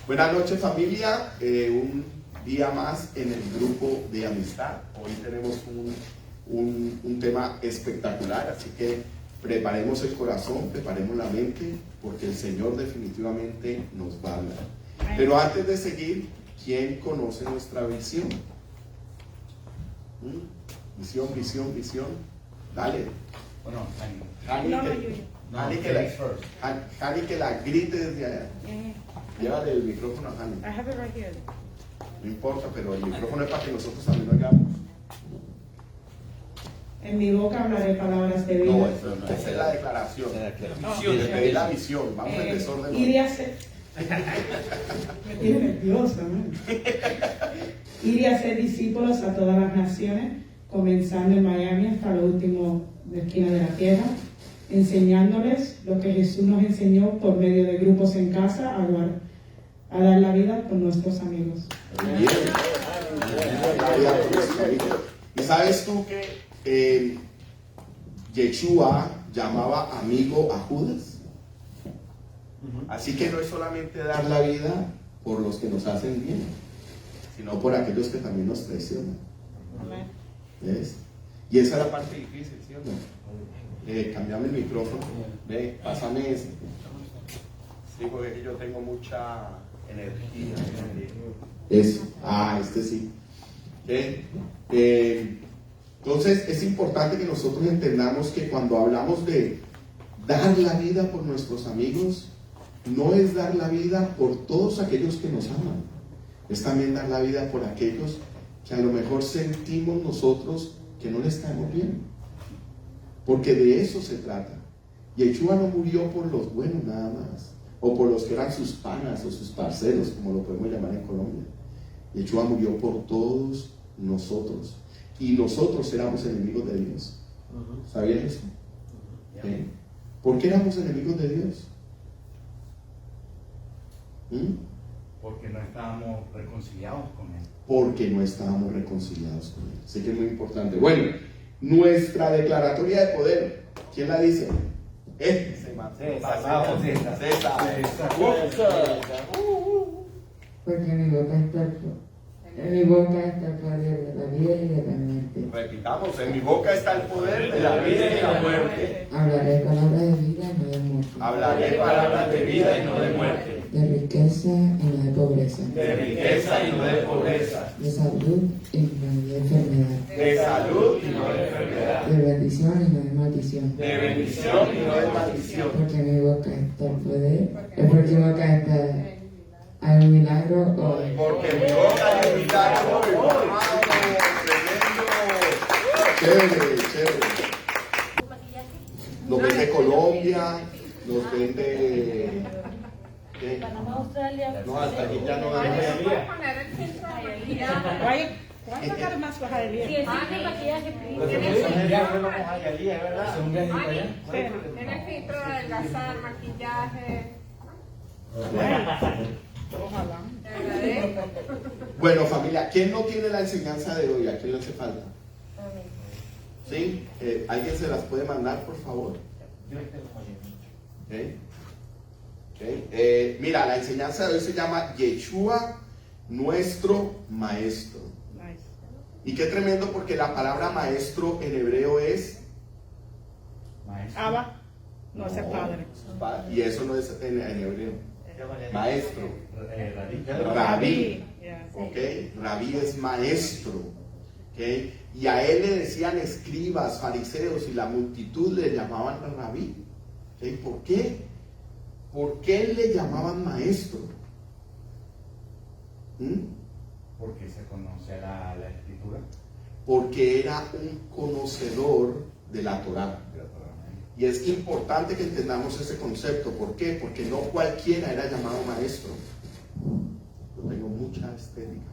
Buenas noches, familia. Un día más en el grupo de amistad. Hoy tenemos un tema espectacular, así que preparemos el corazón, preparemos la mente, porque el Señor definitivamente nos va a hablar. Pero antes de seguir, ¿quién conoce nuestra visión? Visión. Dale. Bueno, Hani, que la grite desde allá. Llévale el micrófono a Hani. I have it right here. No importa, pero el micrófono es para que nosotros también lo hagamos. En mi boca hablaré palabras de vida. No, esa es la declaración. Le pedí la visión. Vamos en desorden. Ir a ser. Me tiene nerviosa, ¿no? Ir a ser discípulos a todas las naciones, comenzando en Miami hasta lo último de esquina de la tierra, enseñándoles lo que Jesús nos enseñó por medio de grupos en casa, a dar la vida por nuestros amigos. Bien. ¿Y sabes tú que Yeshua llamaba amigo a Judas? Así que no es solamente dar la vida por los que nos hacen bien, sino por aquellos que también nos traicionan. ¿Ves? Y esa es la parte difícil, ¿sí o no? Cambiame el micrófono. Ve, pásame ese. Sí, porque yo tengo mucha energía. Eso. Este sí. Entonces es importante que nosotros entendamos que cuando hablamos de dar la vida por nuestros amigos, no es dar la vida por todos aquellos que nos aman, es también dar la vida por aquellos que a lo mejor sentimos nosotros que no les caemos bien, porque de eso se trata. Yeshua no murió por los buenos nada más, o por los que eran sus panas o sus parceros, como lo podemos llamar en Colombia. Yeshua murió por todos nosotros, y nosotros éramos enemigos de Dios. ¿Sabían eso? ¿Por qué éramos enemigos de Dios? Porque no estábamos reconciliados con Él. Porque no estábamos reconciliados con Él. Así que es muy importante. Bueno, nuestra declaratoria de poder, ¿quién la dice? Porque en mi boca está el poder de la vida y de la muerte. Repitamos, en mi boca está el poder de la vida y de la muerte. Hablaré palabras de vida y no de muerte. Hablaré palabras de vida y no de muerte. De riqueza y no de pobreza. De riqueza y no de pobreza. De salud y no de enfermedad. De salud y no de enfermedad. De bendición y no de maldición. De bendición y no de maldición. Porque en mi boca está el poder. Porque en mi boca está hay un milagro hoy. Porque en mi boca hay un milagro hoy. ¡Vamos! ¡Tremendo! Chévere. Nos ven de Colombia, nos ven de... Panamá, Australia. No, hasta aquí ya no dan. ¿Puedes poner el filtro de maquillaje? ¿Cuál sacar más baja de Sí, bien? sí, de maquillaje. Tiene el filtro de adelgazar, maquillaje. Ojalá. Te agradezco. Bueno, familia, ¿quién no tiene la enseñanza de hoy? ¿A quién le hace falta? ¿Sí? ¿Alguien se las puede mandar, por favor? Mira, la enseñanza de hoy se llama Yeshua, nuestro maestro. Nice. Y qué tremendo, porque la palabra maestro en hebreo es Abba, no es el padre. y eso no es en hebreo. Maestro. Rabí. ¿Ok? Rabí es maestro. ¿Ok? Y a él le decían escribas, fariseos, y la multitud le llamaban rabí. ¿Ok? ¿Por qué? ¿Por qué le llamaban maestro? Porque se conoce la escritura. Porque era un conocedor de la Torá. Y es importante que entendamos ese concepto. ¿Por qué? Porque no cualquiera era llamado maestro. Yo tengo mucha estética.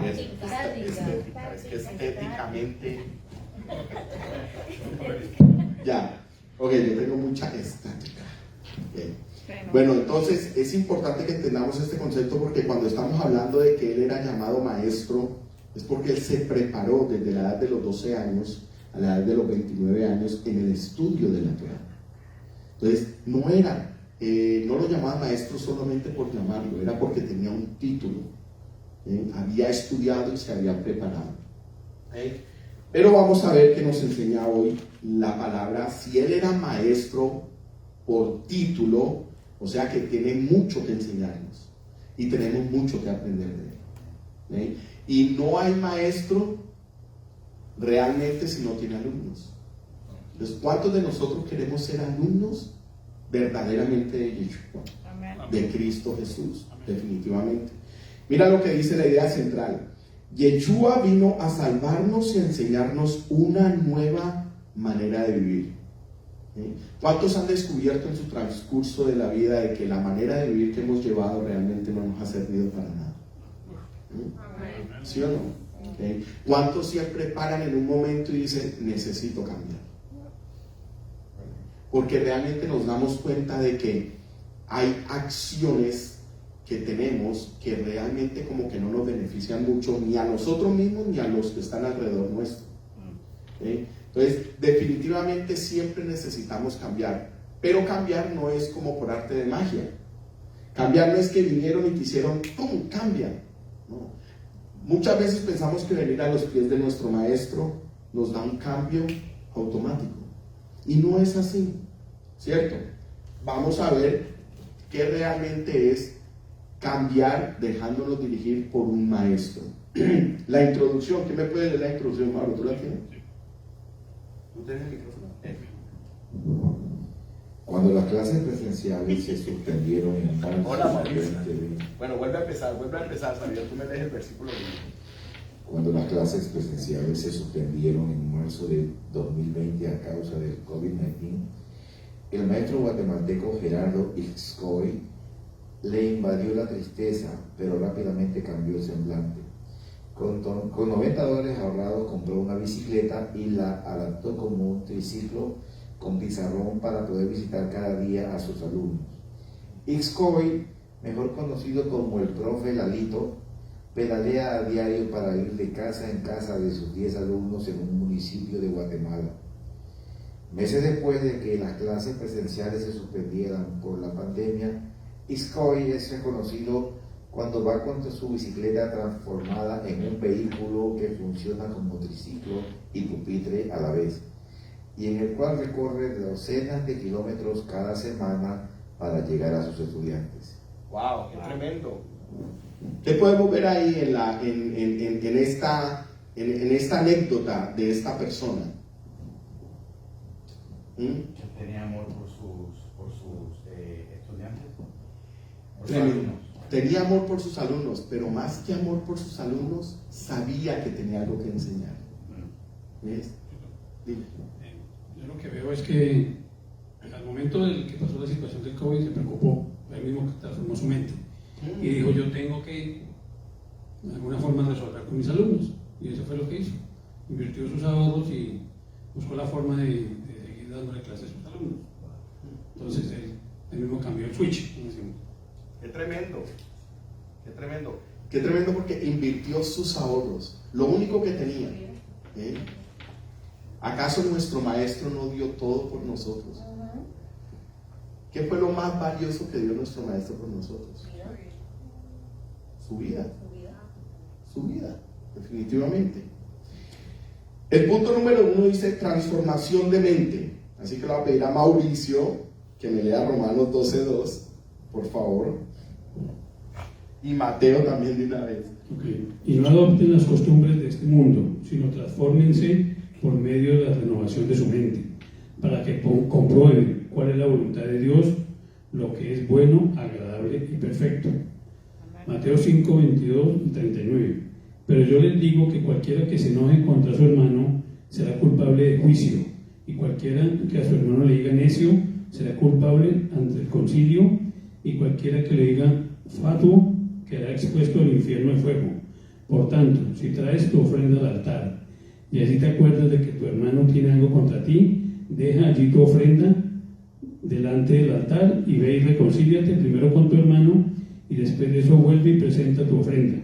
Estética. Es que estéticamente... Ya. Ok, yo tengo mucha estética. Okay. Bueno, entonces es importante que entendamos este concepto, porque cuando estamos hablando de que él era llamado maestro, es porque él se preparó desde la edad de los 12 años a la edad de los 29 años en el estudio de la Torá. Entonces, no era no lo llamaban maestro solamente por llamarlo, era porque tenía un título, había estudiado y se había preparado. Pero vamos a ver qué nos enseña hoy la palabra. Si él era maestro por título, o sea que tiene mucho que enseñarnos y tenemos mucho que aprender de él. Y no hay maestro realmente si no tiene alumnos. Entonces, ¿cuántos de nosotros queremos ser alumnos verdaderamente de Yeshua, de Cristo Jesús? Definitivamente. Mira lo que dice la idea central. Yeshua vino a salvarnos y a enseñarnos una nueva manera de vivir. ¿Cuántos han descubierto en su transcurso de la vida de que la manera de vivir que hemos llevado realmente no nos ha servido para nada? ¿Sí o no? ¿Cuántos siempre paran en un momento y dicen, necesito cambiar? Porque realmente nos damos cuenta de que hay acciones que tenemos que realmente como que no nos benefician mucho ni a nosotros mismos ni a los que están alrededor nuestro. Entonces, definitivamente siempre necesitamos cambiar, pero cambiar no es como por arte de magia. Cambiar no es que vinieron y te hicieron, ¡pum!, cambian. No. Muchas veces pensamos que venir a los pies de nuestro maestro nos da un cambio automático, y no es así, ¿cierto? Vamos a ver qué realmente es cambiar dejándonos dirigir por un maestro. La introducción, ¿quién me puede leer la introducción, Mauro? ¿Tú la tienes? ¿Tú tienes el micrófono? Cuando las clases presenciales se suspendieron en marzo Hola, del Marisa. 2020, Bueno, vuelve a empezar, Xavier, tú me lees el versículo 1. cuando las clases presenciales se suspendieron en marzo de 2020 a causa del COVID-19, el maestro guatemalteco Gerardo Ixcoy le invadió la tristeza, pero rápidamente cambió el semblante. Con $90 ahorrados compró una bicicleta y la adaptó como un triciclo con pizarrón para poder visitar cada día a sus alumnos. Ixcoy, mejor conocido como el profe Lalito, pedalea a diario para ir de casa en casa de sus 10 alumnos en un municipio de Guatemala. Meses después de que las clases presenciales se suspendieran por la pandemia, Ixcoy es reconocido cuando va con su bicicleta transformada en un vehículo que funciona como triciclo y pupitre a la vez, y en el cual recorre docenas de kilómetros cada semana para llegar a sus estudiantes. ¡Wow! ¡Qué tremendo! ¿Qué podemos ver ahí en esta anécdota de esta persona? Que tenía amor por sus estudiantes, por sus Tremendo. alumnos. Tenía amor por sus alumnos, pero más que amor por sus alumnos, sabía que tenía algo que enseñar. ¿Ves? Dime. Yo lo que veo es que al momento del que pasó la situación del COVID se preocupó, él mismo que transformó su mente y dijo, yo tengo que de alguna forma resolver con mis alumnos, y eso fue lo que hizo. Invirtió sus ahorros y buscó la forma de seguir dándole clases a sus alumnos. Entonces él mismo cambió el switch, como decimos. ¡Qué tremendo! ¡Qué tremendo! Qué tremendo, porque invirtió sus ahorros, lo único que tenía. ¿Acaso nuestro maestro no dio todo por nosotros? ¿Qué fue lo más valioso que dio nuestro maestro por nosotros? Su vida. Su vida, definitivamente. El punto número 1 dice transformación de mente. Así que le voy a pedir a Mauricio que me lea Romanos 12:2, por favor. Y Mateo también de una vez. Okay. Y no adopten las costumbres de este mundo, sino transfórmense por medio de la renovación de su mente, para que comprueben cuál es la voluntad de Dios, lo que es bueno, agradable y perfecto. Mateo 5, 22 y 39. Pero yo les digo que cualquiera que se enoje contra su hermano será culpable de juicio, y cualquiera que a su hermano le diga necio será culpable ante el concilio, y cualquiera que le diga fatuo quedará expuesto al infierno de fuego. Por tanto, si traes tu ofrenda al altar y así te acuerdas de que tu hermano tiene algo contra ti, deja allí tu ofrenda delante del altar y ve y reconcíliate primero con tu hermano, y después de eso vuelve y presenta tu ofrenda.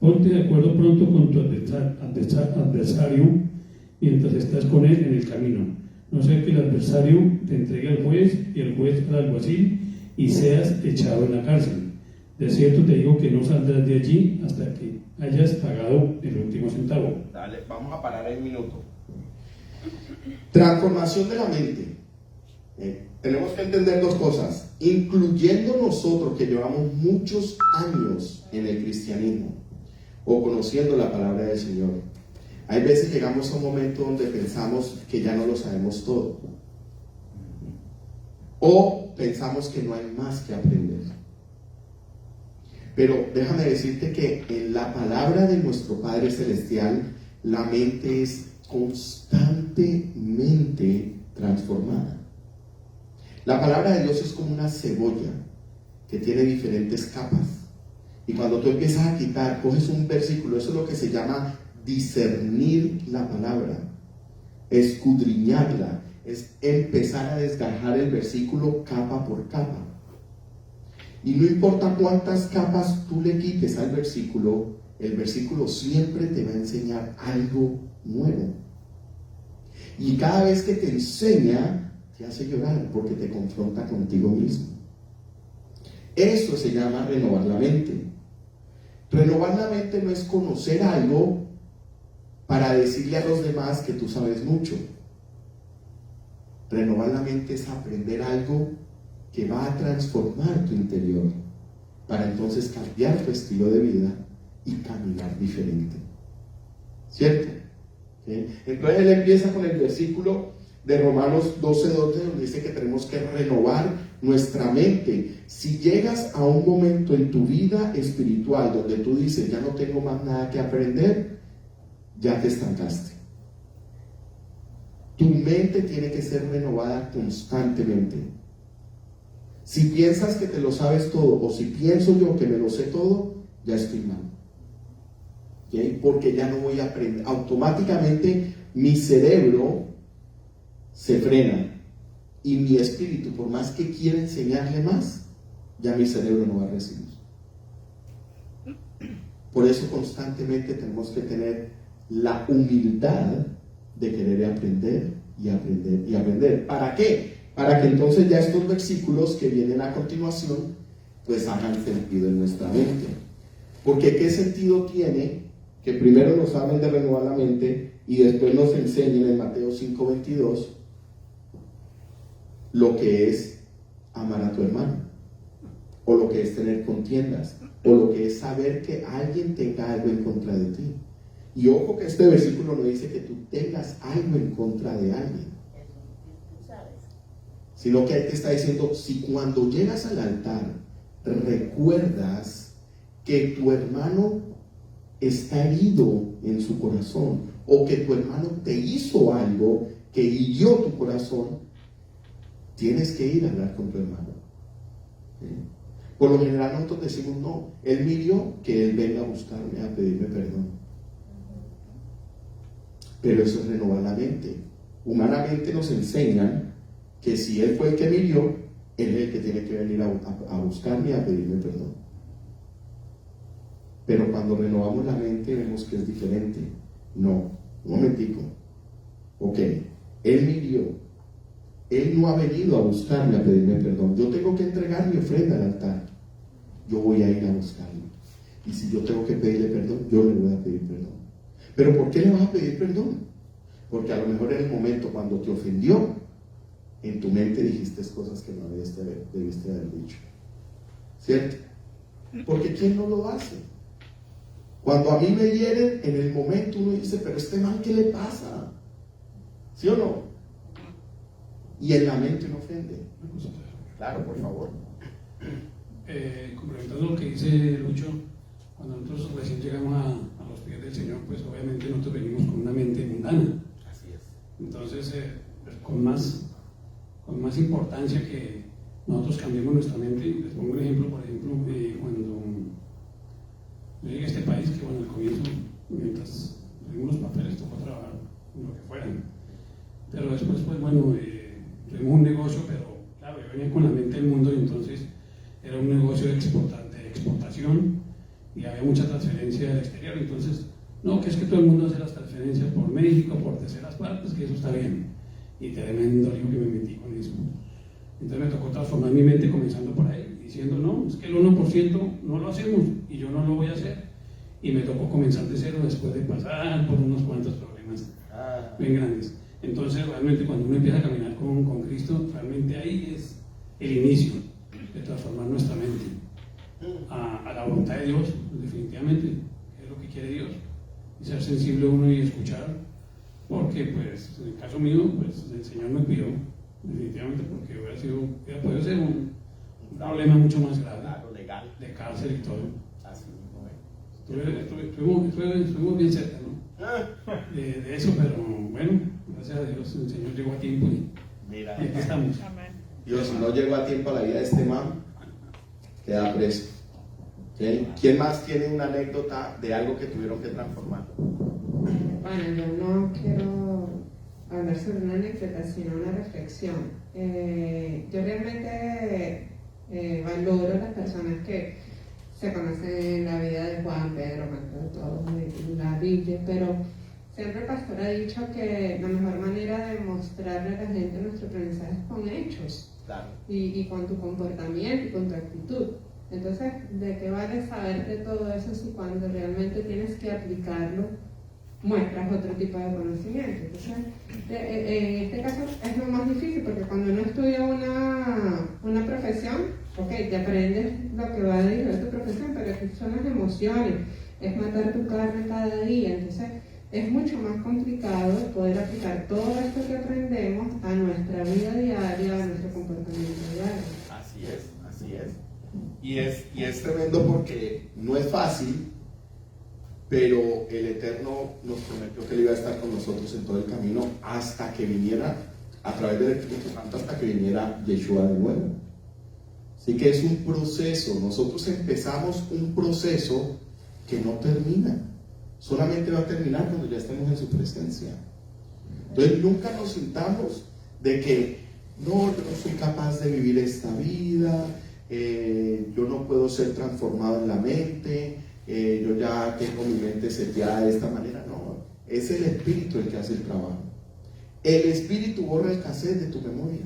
Ponte de acuerdo pronto con tu adversario mientras estás con él en el camino, no sea que el adversario te entregue al juez y el juez al alguacil y seas echado en la cárcel. De cierto te digo que no saldrás de allí hasta que hayas pagado el último centavo. Dale, vamos a parar ahí un minuto. Transformación de la mente. Tenemos que entender dos cosas, incluyendo nosotros que llevamos muchos años en el cristianismo o conociendo la palabra del Señor. Hay veces llegamos a un momento donde pensamos que ya no lo sabemos todo, o pensamos que no hay más que aprender. Pero déjame decirte que en la palabra de nuestro Padre Celestial, la mente es constantemente transformada. La palabra de Dios es como una cebolla que tiene diferentes capas. Y cuando tú empiezas a quitar, coges un versículo, eso es lo que se llama discernir la palabra, escudriñarla, es empezar a desgajar el versículo capa por capa. Y no importa cuántas capas tú le quites al versículo, el versículo siempre te va a enseñar algo nuevo. Y cada vez que te enseña, te hace llorar porque te confronta contigo mismo. Eso se llama renovar la mente. Renovar la mente no es conocer algo para decirle a los demás que tú sabes mucho. Renovar la mente es aprender algo que va a transformar tu interior para entonces cambiar tu estilo de vida y caminar diferente. ¿Cierto? ¿Sí? Entonces él empieza con el versículo de Romanos 12:12, donde dice que tenemos que renovar nuestra mente. Si llegas a un momento en tu vida espiritual donde tú dices, ya no tengo más nada que aprender, ya te estancaste. Tu mente tiene que ser renovada constantemente. Si piensas que te lo sabes todo, o si pienso yo que me lo sé todo, ya estoy mal. ¿Okay? Porque ya no voy a aprender. Automáticamente mi cerebro se frena y mi espíritu, por más que quiera enseñarle más, ya mi cerebro no va a recibir. Por eso constantemente tenemos que tener la humildad de querer aprender y aprender y aprender. ¿Para qué? Para que entonces ya estos versículos que vienen a continuación pues hagan sentido en nuestra mente. Porque ¿qué sentido tiene que primero nos hablen de renovar la mente y después nos enseñen en Mateo 5:22 lo que es amar a tu hermano, o lo que es tener contiendas, o lo que es saber que alguien tenga algo en contra de ti? Y ojo que este versículo no dice que tú tengas algo en contra de alguien, sino que ahí te está diciendo, si cuando llegas al altar recuerdas que tu hermano está herido en su corazón, o que tu hermano te hizo algo que hirió tu corazón, tienes que ir a hablar con tu hermano. ¿Sí? Por lo general nosotros decimos, no, él me hirió, que él venga a buscarme, a pedirme perdón. Pero eso es renovar la mente. Humanamente nos enseñan que si él fue el que me hirió, él es el que tiene que venir a buscarme, a pedirme perdón. Pero cuando renovamos la mente vemos que es diferente. No, un momentico. Ok, él me hirió. Él no ha venido a buscarme, a pedirme perdón. Yo tengo que entregar mi ofrenda al altar. Yo voy a ir a buscarlo. Y si yo tengo que pedirle perdón, yo le voy a pedir perdón. ¿Pero por qué le vas a pedir perdón? Porque a lo mejor en el momento cuando te ofendió, en tu mente dijiste cosas que no debiste haber dicho. ¿Cierto? Porque ¿quién no lo hace? Cuando a mí me hieren, en el momento uno dice, pero este man, ¿qué le pasa? ¿Sí o no? Y en la mente no ofende. Claro, por favor. Complementando lo que dice Lucho, cuando nosotros recién llegamos a los pies del Señor, pues obviamente nosotros venimos con una mente mundana. Así es. Entonces, con más importancia que nosotros cambiemos nuestra mente. Les pongo un ejemplo, por ejemplo, cuando yo llegué a este país, que bueno, al comienzo, mientras tuvimos los papeles, tocó trabajar lo que fueran. Pero después, pues bueno, tuvimos un negocio, pero claro, yo venía con la mente del mundo y entonces era un negocio de exportación y había mucha transferencia del exterior. Entonces, no, que es que todo el mundo hace las transferencias por México, por terceras partes, que eso está bien. Y tremendo lío que me metí con eso. Entonces me tocó transformar mi mente comenzando por ahí, diciendo, no, es que el 1% no lo hacemos y yo no lo voy a hacer. Y me tocó comenzar de cero después de pasar por unos cuantos problemas bien grandes. Entonces realmente cuando uno empieza a caminar con Cristo, realmente ahí es el inicio de transformar nuestra mente a la voluntad de Dios, definitivamente, es lo que quiere Dios. Y ser sensible uno y escuchar, porque pues en el caso mío, pues el Señor me cuidó, definitivamente, porque hubiera podido ser un problema mucho más grave, Claro, legal. de cárcel y todo. Así mismo es. Estuvimos bien cerca, ¿no? De eso, pero bueno, gracias a Dios el Señor llegó a tiempo y Mira. aquí estamos. Dios, si no llegó a tiempo a la vida de este man, queda preso. ¿Okay? ¿Quién más tiene una anécdota de algo que tuvieron que transformar? Bueno, yo no quiero hablar sobre una anécdota, sino una reflexión. Yo realmente valoro las personas que se conocen la vida de Juan, Pedro, Mateo, todos, la Biblia, pero siempre el pastor ha dicho que la mejor manera de mostrarle a la gente nuestro aprendizaje es con hechos. Claro. Y con tu comportamiento y con tu actitud. Entonces, ¿de qué vale saber de todo eso si cuando realmente tienes que aplicarlo muestras otro tipo de conocimiento? Entonces, en este caso es lo más difícil porque cuando uno estudia una profesión, ok, te aprendes lo que va a derivar tu profesión, pero aquí son las emociones, es matar tu carne cada día. Entonces, es mucho más complicado poder aplicar todo esto que aprendemos a nuestra vida diaria, a nuestro comportamiento diario. Así es, así es. Y es tremendo porque no es fácil, pero el Eterno nos prometió que Él iba a estar con nosotros en todo el camino hasta que viniera, a través del Espíritu Santo, hasta que viniera Yeshua de nuevo. Así que es un proceso. Nosotros empezamos un proceso que no termina. Solamente va a terminar cuando ya estemos en su presencia. Entonces nunca nos sintamos de que no, yo no soy capaz de vivir esta vida, yo no puedo ser transformado en la mente, yo ya tengo mi mente seteada de esta manera. No, es el Espíritu el que hace el trabajo. El Espíritu borra el cassette de tu memoria.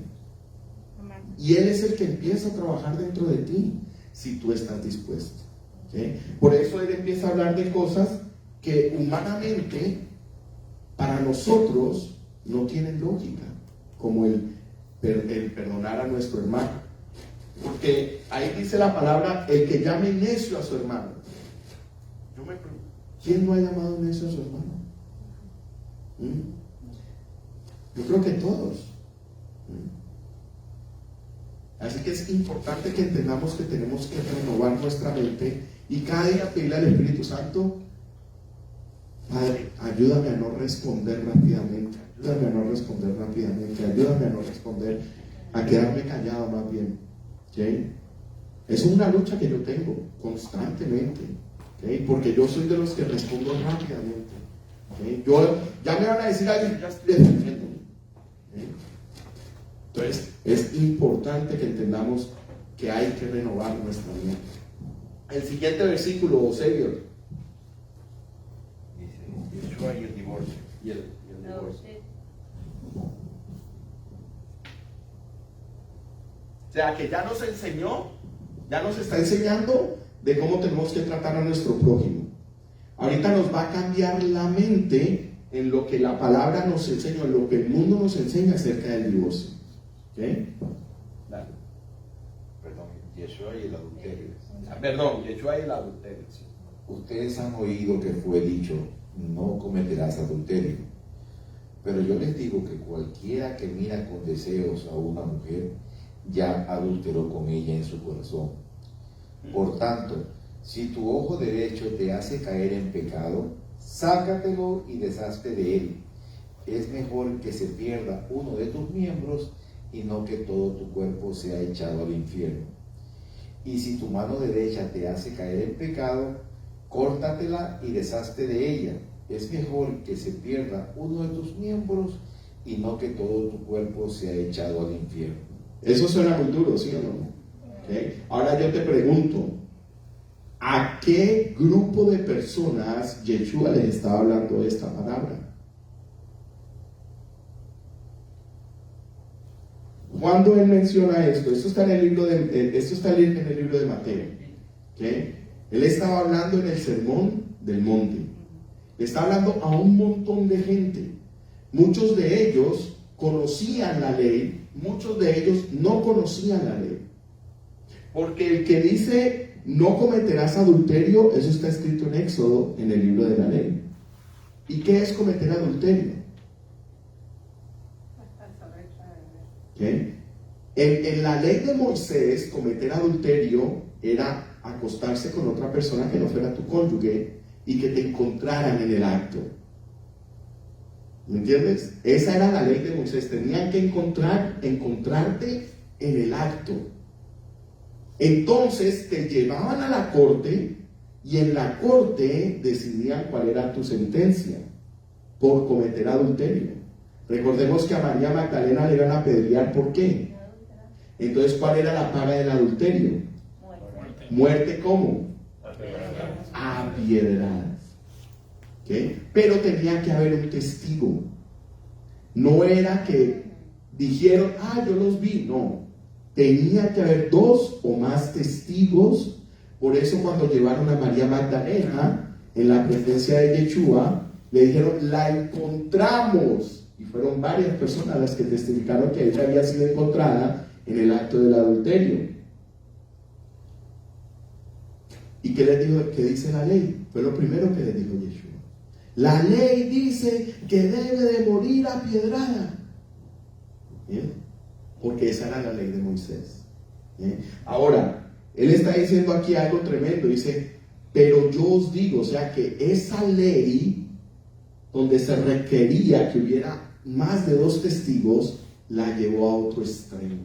Y Él es el que empieza a trabajar dentro de ti, si tú estás dispuesto. ¿Okay? Por eso Él empieza a hablar de cosas que humanamente para nosotros no tienen lógica, como el perdonar a nuestro hermano, porque ahí dice la palabra, el que llame necio a su hermano. Yo me pregunto, ¿quién no ha llamado necio a su hermano? Yo creo que todos. Así que es importante que entendamos que tenemos que renovar nuestra mente y cada día pedirle al Espíritu Santo: Padre, ayúdame a no responder rápidamente, ayúdame a no responder rápidamente, ayúdame a no responder, a quedarme callado más bien. ¿Okay? Es una lucha que yo tengo constantemente, ¿okay? Porque yo soy de los que respondo rápidamente. ¿Okay? Ya me van a decir algo y ya estoy defendiendo. ¿Okay? Entonces, es importante que entendamos que hay que renovar nuestra mente. El siguiente versículo, Xavier. Yeshua y el divorcio. Y el divorcio. O sea que ya nos enseñó, ya nos está enseñando de cómo tenemos que tratar a nuestro prójimo. Ahorita nos va a cambiar la mente en lo que la palabra nos enseña, en lo que el mundo nos enseña acerca del divorcio. ¿Okay? Dale. Perdón, Yeshua y el adulterio. Perdón, Yeshua y el adulterio. Ustedes han oído que fue dicho, no cometerás adulterio. Pero yo les digo que cualquiera que mira con deseos a una mujer, ya adulteró con ella en su corazón. Por tanto, si tu ojo derecho te hace caer en pecado, sácatelo y deshazte de él. Es mejor que se pierda uno de tus miembros y no que todo tu cuerpo sea echado al infierno. Y si tu mano derecha te hace caer en pecado, córtatela y deshazte de ella. Es mejor que se pierda uno de tus miembros y no que todo tu cuerpo sea echado al infierno. Eso suena muy duro, ¿sí o no? ¿Okay? Ahora yo te pregunto, ¿a qué grupo de personas Yeshua les estaba hablando de esta palabra? cuando él menciona esto, esto está en el libro de Mateo, ¿okay? Él estaba hablando en el sermón del monte, le está hablando a un montón de gente. Muchos de ellos conocían la ley, muchos de ellos no conocían la ley, porque el que dice no cometerás adulterio, eso está escrito en Éxodo, en el libro de la ley. ¿Y qué es cometer adulterio? ¿Okay? En la ley de Moisés, cometer adulterio era acostarse con otra persona que no fuera tu cónyuge y que te encontraran en el acto. ¿Me entiendes? Esa era la ley de Moisés. Tenían que encontrarte en el acto. Entonces te llevaban a la corte y en la corte decidían cuál era tu sentencia por cometer adulterio. Recordemos que a María Magdalena le iban a apedrear. ¿Por qué? Entonces, ¿cuál era la paga del adulterio? Muerte. ¿Cómo? A piedradas. ¿Okay? Pero tenía que haber un testigo. No era que dijeron, yo los vi. No. Tenía que haber 2 o más testigos. Por eso cuando llevaron a María Magdalena en la presencia de Yeshua, le dijeron, la encontramos. Y fueron varias personas las que testificaron que ella había sido encontrada en el acto del adulterio. ¿Y qué les dijo? ¿Qué dice la ley? Fue lo primero que les dijo Yeshua. La ley dice que debe de morir apiedrada. ¿Bien? Porque esa era la ley de Moisés. ¿Bien? Ahora, él está diciendo aquí algo tremendo. Dice, pero yo os digo, o sea que esa ley donde se requería que hubiera más de 2 testigos, la llevó a otro extremo.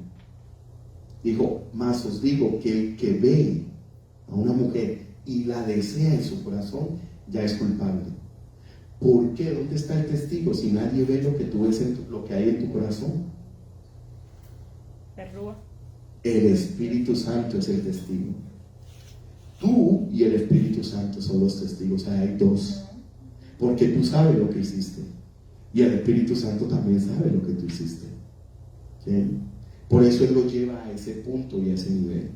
Dijo, más os digo que el que ve a una mujer y la desea en su corazón, ya es culpable. ¿Por qué? ¿Dónde está el testigo si nadie ve lo que tú ves lo que hay en tu corazón? El Espíritu Santo es el testigo. Tú y el Espíritu Santo son los testigos. O sea, hay 2. Porque tú sabes lo que hiciste. Y el Espíritu Santo también sabe lo que tú hiciste. ¿Sí? Por eso Él lo lleva a ese punto y a ese nivel.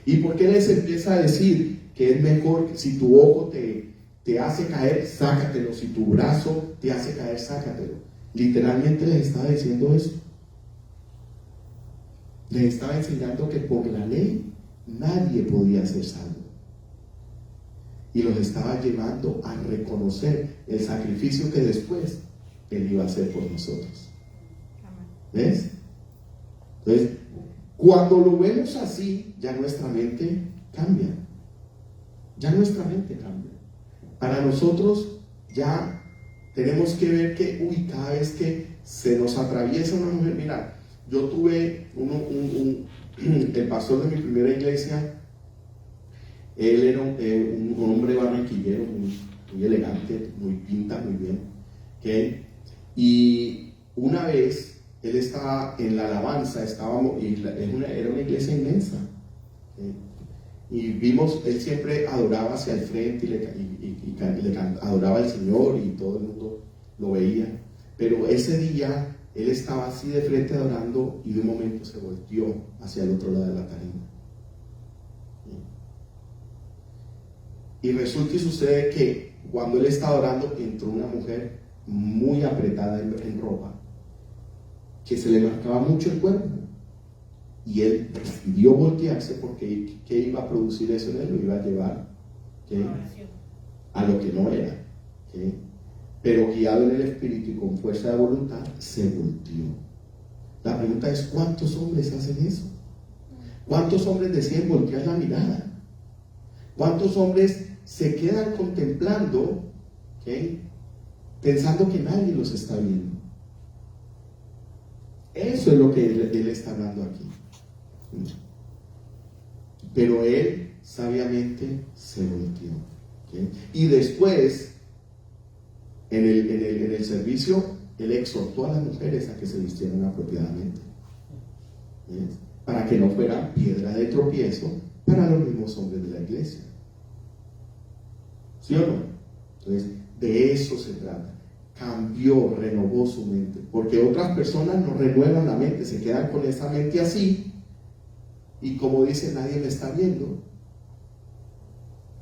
¿Y por qué les empieza a decir que es mejor si tu ojo te hace caer, sácatelo? Si tu brazo te hace caer, sácatelo. Literalmente les estaba diciendo eso. Les estaba enseñando que por la ley nadie podía ser salvo. Y los estaba llevando a reconocer el sacrificio que después Él iba a hacer por nosotros. ¿Ves? Entonces, cuando lo vemos así, ya nuestra mente cambia. Ya nuestra mente cambia. Para nosotros ya tenemos que ver que, cada vez que se nos atraviesa una mujer, mira, yo tuve el pastor de mi primera iglesia. Él era un hombre barranquillero, muy elegante, muy pinta, muy bien. ¿Okay? Y una vez, él estaba en la alabanza, era una iglesia inmensa. ¿Okay? Y vimos, él siempre adoraba hacia el frente y adoraba al Señor y todo el mundo lo veía. Pero ese día, él estaba así de frente adorando y de un momento se volteó hacia el otro lado de la tarima. Y resulta y sucede que cuando él estaba orando, entró una mujer muy apretada en ropa, que se le marcaba mucho el cuerpo. Y él decidió voltearse porque ¿qué iba a producir eso en él? Lo iba a llevar a lo que no era. Pero guiado en el Espíritu y con fuerza de voluntad, se volteó. La pregunta es, ¿cuántos hombres hacen eso? ¿Cuántos hombres deciden voltear la mirada? ¿Cuántos hombres se quedan contemplando, pensando que nadie los está viendo? Eso es lo que él está hablando aquí. Pero él sabiamente se volteó. Y después, en el servicio, él exhortó a las mujeres a que se vistieran apropiadamente, para que no fueran piedra de tropiezo para los mismos hombres de la iglesia. ¿Sí o no? Entonces, de eso se trata. cambió, renovó su mente. Porque otras personas no renuevan la mente, se quedan con esa mente así, y como dice, nadie me está viendo,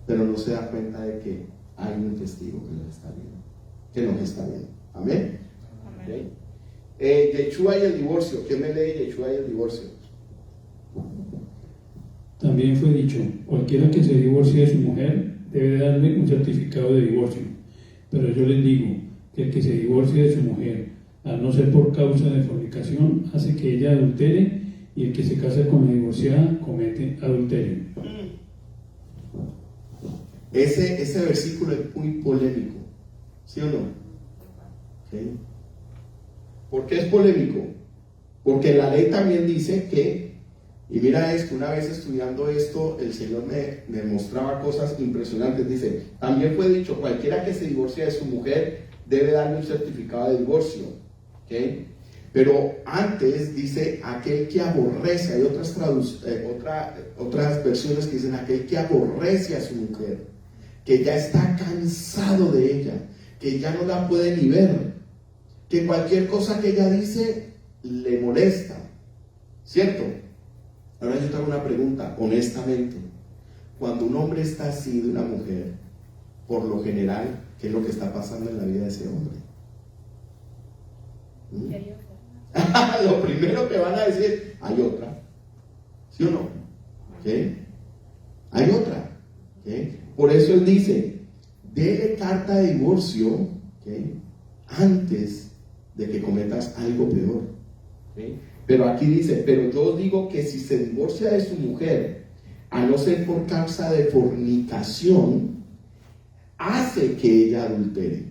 pero no se da cuenta de que hay un testigo que nos está viendo, que nos está viendo. Amén. Okay. Yeshua y el divorcio. ¿Quién me lee Yeshua y el divorcio? También fue dicho, cualquiera que se divorcie de su mujer debe darle un certificado de divorcio. Pero yo les digo que el que se divorcie de su mujer, al no ser por causa de fornicación, hace que ella adultere, y el que se casa con la divorciada comete adulterio. Ese versículo es muy polémico, ¿sí o no? ¿Okay? ¿Por qué es polémico? Porque la ley también dice que, y mira esto, una vez estudiando esto, el Señor me mostraba cosas impresionantes. Dice, también fue dicho, cualquiera que se divorcie de su mujer debe darle un certificado de divorcio. ¿Okay? Pero antes dice, aquel que aborrece, hay otras versiones que dicen, aquel que aborrece a su mujer, que ya está cansado de ella, que ya no la puede ni ver, que cualquier cosa que ella dice le molesta, ¿cierto? Ahora yo te hago una pregunta, honestamente. Cuando un hombre está así de una mujer, por lo general, ¿qué es lo que está pasando en la vida de ese hombre? Lo primero que van a decir, hay otra, ¿sí o no? ¿Okay? Hay otra, ¿okay? Por eso él dice, dele carta de divorcio, ¿okay?, antes de que cometas algo peor, ¿okay? Pero aquí dice, pero yo os digo que si se divorcia de su mujer, a no ser por causa de fornicación, hace que ella adultere.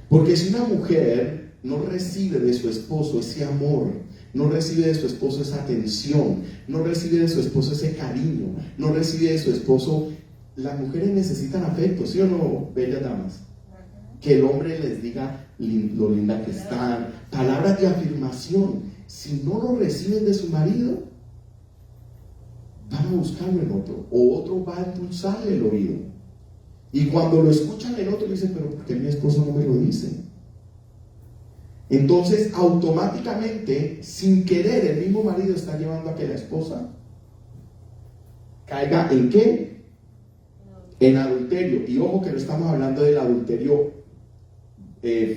Porque si una mujer no recibe de su esposo ese amor, no recibe de su esposo esa atención, no recibe de su esposo ese cariño, no recibe de su esposo, las mujeres necesitan afecto, ¿sí o no, bellas damas? Que el hombre les diga lo linda que están, palabras de afirmación. Si no lo reciben de su marido, van a buscarlo en otro, o otro va a impulsarle el oído, y cuando lo escuchan en otro dicen, pero ¿por qué mi esposo no me lo dice? Entonces automáticamente, sin querer, el mismo marido está llevando a que la esposa caiga ¿en qué? En adulterio. Y ojo que no estamos hablando del adulterio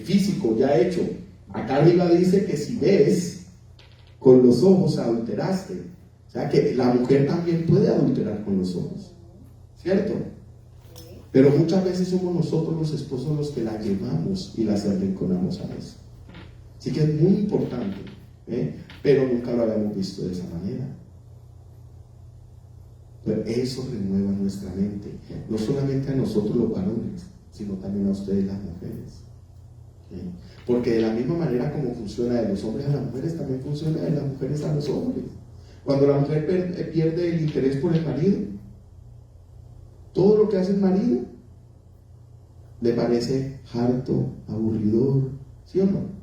físico ya hecho. Acá arriba dice que si ves con los ojos adulteraste. O sea que la mujer también puede adulterar con los ojos, ¿cierto? Pero muchas veces somos nosotros los esposos los que la llevamos y las arrinconamos a eso. Así que es muy importante, pero nunca lo habíamos visto de esa manera. Pero eso renueva nuestra mente, no solamente a nosotros los varones, sino también a ustedes las mujeres. Porque de la misma manera como funciona de los hombres a las mujeres, también funciona de las mujeres a los hombres. Cuando la mujer pierde el interés por el marido, todo lo que hace el marido le parece harto, aburridor, ¿sí o no?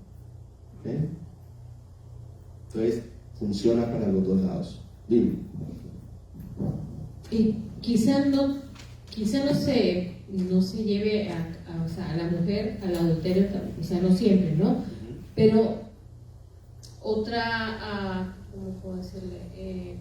Entonces funciona para los dos lados. Dime. Y quizá no se lleve o sea, a la mujer al adulterio, o sea, no siempre, ¿no? Pero ¿cómo puedo decirle?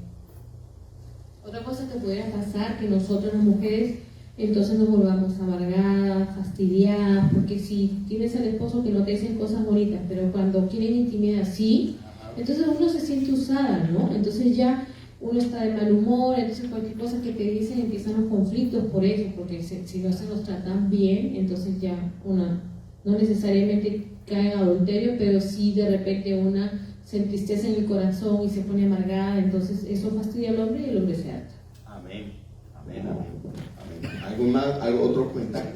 Otra cosa que pudiera pasar, que nosotros las mujeres entonces nos volvamos amargadas, fastidiadas, porque si tienes al esposo que no te dicen cosas bonitas, pero cuando quieren intimidad sí, entonces uno se siente usada, ¿no? Entonces ya uno está de mal humor, entonces cualquier cosa que te dicen empiezan los conflictos por eso, porque si no se nos tratan bien, entonces ya una no necesariamente cae en adulterio, pero sí de repente una se entristece en el corazón y se pone amargada, entonces eso fastidia al hombre y el hombre se harta. Amén, amén, amén. ¿Algo más? ¿Algo otro comentario?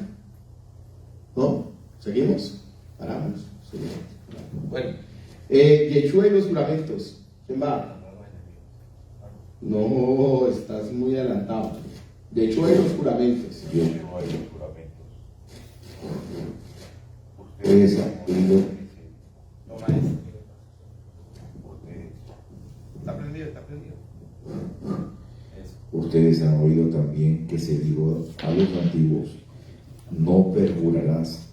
¿No? ¿Seguimos? ¿Paramos? Seguimos. Bueno, Yeshua y los juramentos. ¿Quién va? No, estás muy adelantado. Yeshua y los juramentos. Ustedes han oído. No, maestro. Está prendido, está prendido. Ustedes han oído también que se dijo a los antiguos, no perjurarás,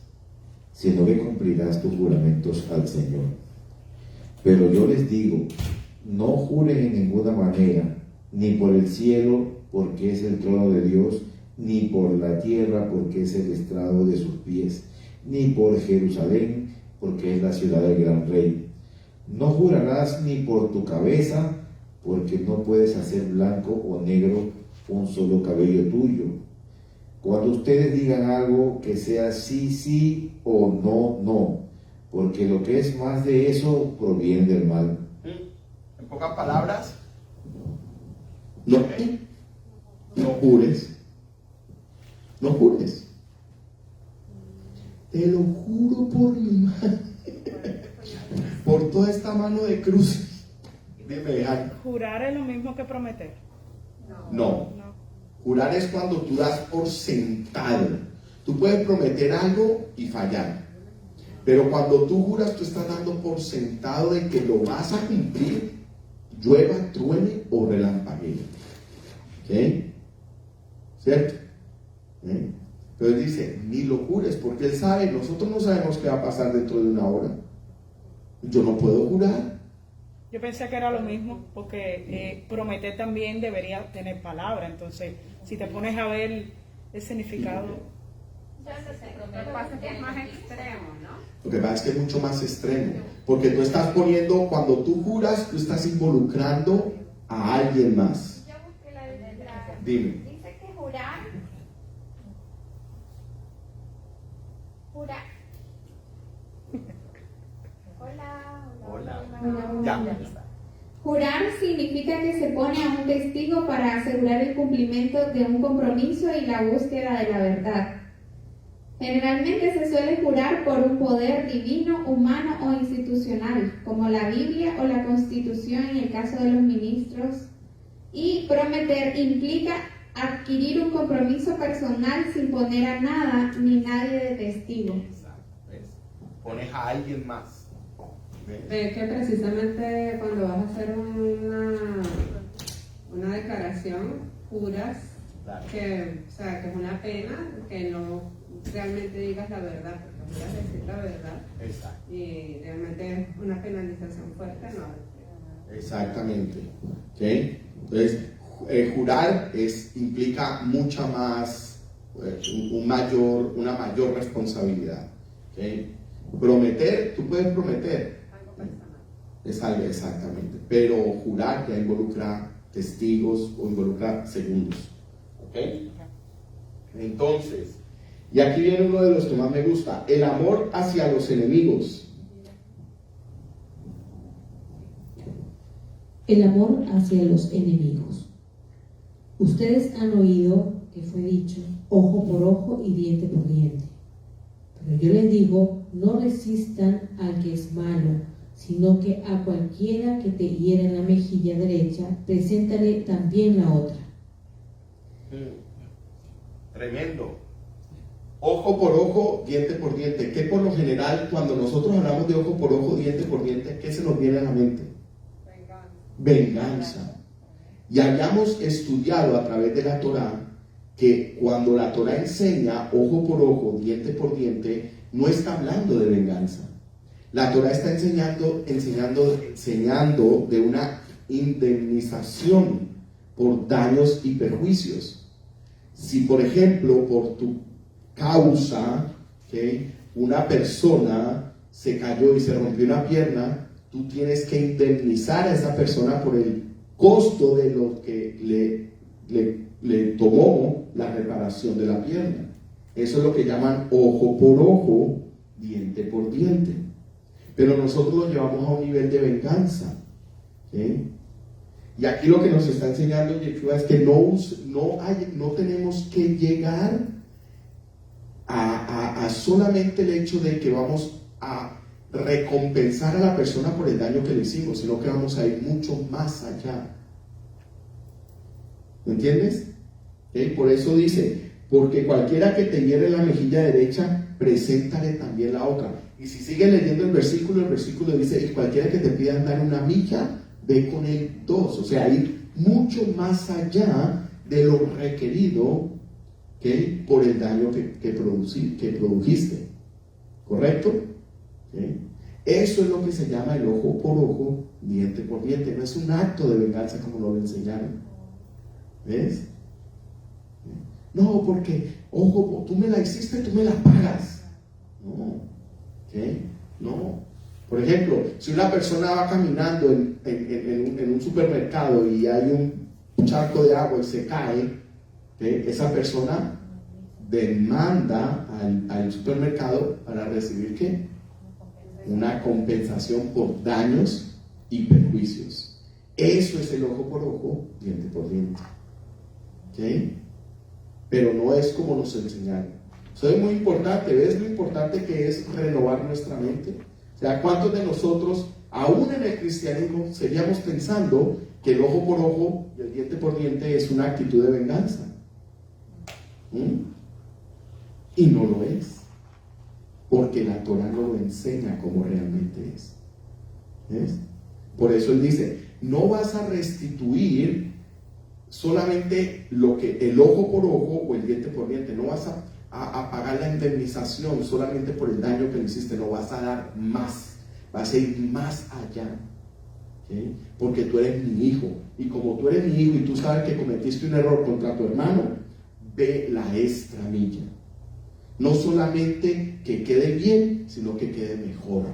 sino que cumplirás tus juramentos al Señor. Pero yo les digo, no juren en ninguna manera, ni por el cielo, porque es el trono de Dios, ni por la tierra, porque es el estrado de sus pies, ni por Jerusalén, porque es la ciudad del gran rey. No jurarás ni por tu cabeza, porque no puedes hacer blanco o negro un solo cabello tuyo. Cuando ustedes digan algo, que sea sí, sí o no, no, porque lo que es más de eso proviene del mal. En pocas palabras, No jures. No jures. Te lo juro por mi madre. Por toda esta mano de cruz. Dime, Jaime. ¿Jurar es lo mismo que prometer? No. Jurar es cuando tú das por sentado. Tú puedes prometer algo y fallar. Pero cuando tú juras, tú estás dando por sentado de que lo vas a cumplir, llueva, truene o relampaguee. ¿Ok? ¿Cierto? Entonces dice, ni lo jures, porque él sabe, nosotros no sabemos qué va a pasar dentro de una hora. Yo no puedo jurar. Yo pensé que era lo mismo, porque prometer también debería tener palabra. Entonces, si te pones a ver el significado... Lo que pasa es que es más extremo, ¿no? Lo que pasa es que es mucho más extremo, porque tú estás poniendo, cuando tú juras, tú estás involucrando a alguien más. Yo busqué la letra. Dime. Dice que jurar. Ya. Jurar significa que se pone a un testigo para asegurar el cumplimiento de un compromiso y la búsqueda de la verdad. Generalmente se suele jurar por un poder divino, humano o institucional, como la Biblia o la Constitución en el caso de los ministros. Y prometer implica adquirir un compromiso personal sin poner a nada ni nadie de testigo. Pones a alguien más. Que precisamente cuando vas a hacer una declaración, juras que, o sea, que es una pena que no realmente digas la verdad, porque juras decir la verdad. Exacto. Y realmente es una penalización fuerte, ¿no? Exactamente. ¿Okay? Entonces, jurar implica mucha más, una mayor responsabilidad. ¿Okay? Prometer, tú puedes prometer. Es algo exactamente. Pero jurar ya involucra testigos o involucra segundos. ¿Ok? Entonces, y aquí viene uno de los que más me gusta: el amor hacia los enemigos. El amor hacia los enemigos. Ustedes han oído que fue dicho, ojo por ojo y diente por diente. Pero yo les digo, no resistan al que es malo, sino que a cualquiera que te hiera en la mejilla derecha, preséntale también la otra. Tremendo. Ojo por ojo, diente por diente. Que por lo general, cuando nosotros hablamos de ojo por ojo, diente por diente, ¿qué se nos viene a la mente? Venganza. Y hayamos estudiado a través de la Torá que cuando la Torá enseña ojo por ojo, diente por diente, no está hablando de venganza. La Torá está enseñando de una indemnización por daños y perjuicios. Si, por ejemplo, por tu causa, ¿okay?, una persona se cayó y se rompió una pierna, tú tienes que indemnizar a esa persona por el costo de lo que le tomó la reparación de la pierna. Eso es lo que llaman ojo por ojo, diente por diente. Pero nosotros lo llevamos a un nivel de venganza. ¿Okay? Y aquí lo que nos está enseñando Yeshua es que no tenemos que llegar a solamente el hecho de que vamos a recompensar a la persona por el daño que le hicimos, sino que vamos a ir mucho más allá. ¿Me entiendes? ¿Okay? Por eso dice, porque cualquiera que te hiere la mejilla derecha, preséntale también la otra. Y si sigue leyendo el versículo dice, y cualquiera que te pida andar una milla, ve con él 2. O sea, ir mucho más allá de lo requerido, ¿okay?, por el daño que produjiste. ¿Correcto? ¿Sí? Eso es lo que se llama el ojo por ojo, diente por diente. No es un acto de venganza como nos lo enseñaron. ¿Ves? No, porque, ojo, tú me la hiciste, tú me la pagas. No. ¿Qué? No. Por ejemplo, si una persona va caminando en un supermercado y hay un charco de agua y se cae, ¿qué? Esa persona demanda al supermercado para recibir ¿qué? Una compensación por daños y perjuicios. Eso es el ojo por ojo, diente por diente. ¿Okay? Pero no es como nos enseñaron. Eso es muy importante. ¿Ves lo importante que es renovar nuestra mente? O sea, ¿cuántos de nosotros, aún en el cristianismo, seguíamos pensando que el ojo por ojo y el diente por diente es una actitud de venganza? Y no lo es, porque la Torah no lo enseña como realmente es. ¿Ves? Por eso él dice, no vas a restituir solamente lo que el ojo por ojo o el diente por diente, no vas a pagar la indemnización solamente por el daño que le hiciste, no, vas a dar más, vas a ir más allá. ¿Okay? Porque tú eres mi hijo, y como tú eres mi hijo y tú sabes que cometiste un error contra tu hermano, ve la extra milla. No solamente que quede bien, sino que quede mejor.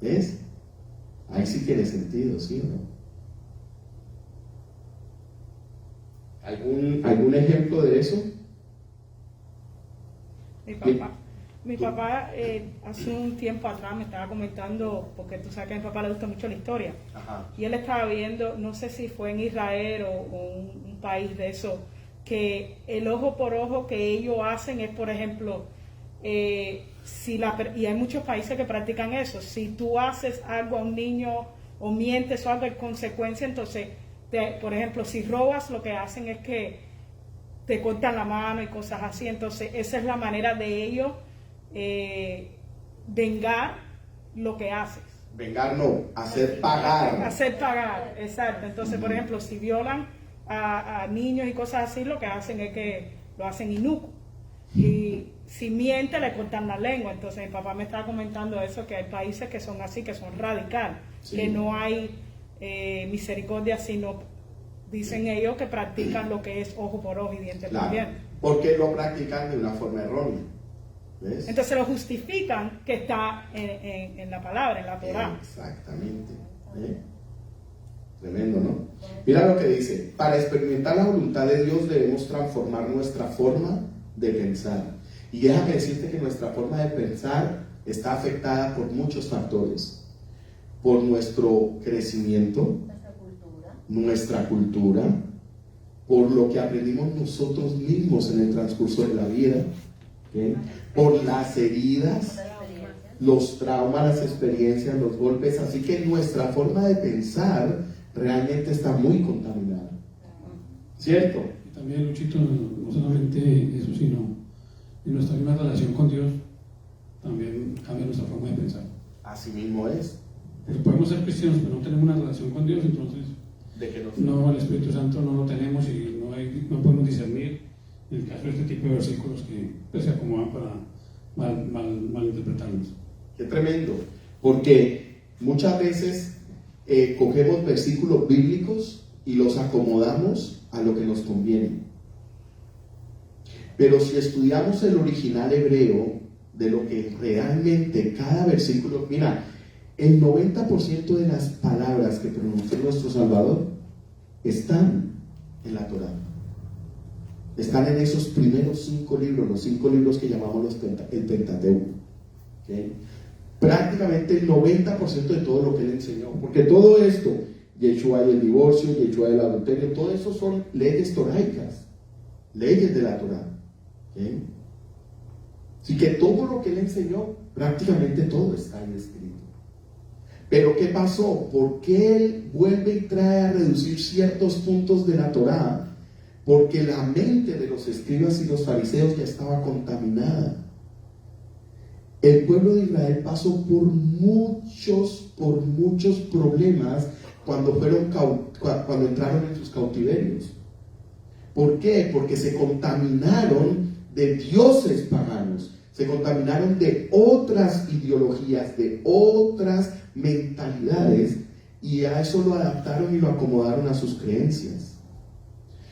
¿Ves? Ahí sí tiene sentido, ¿sí o no? ¿Algún ejemplo de eso? Mi papá hace un tiempo atrás me estaba comentando, porque tú sabes que a mi papá le gusta mucho la historia. Ajá. Y él estaba viendo, no sé si fue en Israel o un país de eso, que el ojo por ojo que ellos hacen es, por ejemplo, y hay muchos países que practican eso, si tú haces algo a un niño o mientes o algo en consecuencia, entonces, por ejemplo, si robas, lo que hacen es que te cortan la mano y cosas así. Entonces esa es la manera de ellos vengar lo que haces. Vengar no, hacer pagar. Hacer pagar, exacto. Entonces, por ejemplo, si violan a niños y cosas así, lo que hacen es que lo hacen inocuo. Y si miente, le cortan la lengua. Entonces mi papá me estaba comentando eso, que hay países que son así, que son radicales, sí, que no hay misericordia, sino dicen ellos que practican lo que es ojo por ojo y diente por diente. Porque lo practican de una forma errónea. ¿Ves? Entonces lo justifican que está en la palabra, en la Torah. Exactamente. Tremendo, ¿no? Mira lo que dice: para experimentar la voluntad de Dios debemos transformar nuestra forma de pensar. Y déjame decirte que nuestra forma de pensar está afectada por muchos factores. Por nuestro crecimiento, nuestra cultura, por lo que aprendimos nosotros mismos en el transcurso de la vida, ¿okay? Por las heridas, los traumas, las experiencias, los golpes. Así que nuestra forma de pensar realmente está muy contaminada, ¿cierto? Y también, Luchito, no solamente eso, sino en nuestra misma relación con Dios también cambia nuestra forma de pensar. Así mismo es. Porque podemos ser cristianos, pero no tenemos una relación con Dios, entonces no, el Espíritu Santo no lo tenemos y no podemos discernir, en el caso de este tipo de versículos que pues, se acomodan para mal interpretarlos. Qué tremendo, porque muchas veces cogemos versículos bíblicos y los acomodamos a lo que nos conviene. Pero si estudiamos el original hebreo de lo que realmente cada versículo, mira, el 90% de las palabras que pronunció nuestro Salvador están en la Torá. Están en esos primeros 5 libros, los 5 libros que llamamos el Pentateuco. ¿Okay? Prácticamente el 90% de todo lo que él enseñó, porque todo esto, Yeshua y el divorcio, Yeshua y el adulterio, todo eso son leyes toraicas, leyes de la Torá. ¿Okay? Así que todo lo que él enseñó, prácticamente todo está ahí escrito. Pero ¿qué pasó? ¿Por qué él vuelve y trae a reducir ciertos puntos de la Torá? Porque la mente de los escribas y los fariseos ya estaba contaminada. El pueblo de Israel pasó por muchos problemas cuando entraron en sus cautiverios. ¿Por qué? Porque se contaminaron de dioses paganos, se contaminaron de otras ideologías, de otras mentalidades, y a eso lo adaptaron y lo acomodaron a sus creencias.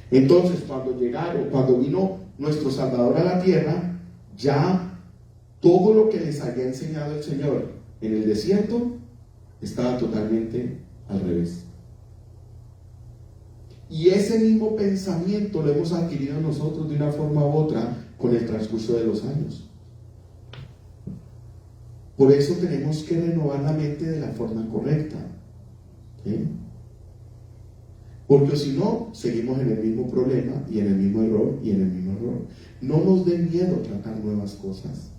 Entonces, cuando vino nuestro Salvador a la tierra, ya todo lo que les había enseñado el Señor en el desierto estaba totalmente al revés. Y ese mismo pensamiento lo hemos adquirido nosotros de una forma u otra con el transcurso de los años. Por eso tenemos que renovar la mente de la forma correcta. ¿Sí? Porque si no, seguimos en el mismo problema y en el mismo error y en el mismo error. No nos dé miedo tratar nuevas cosas.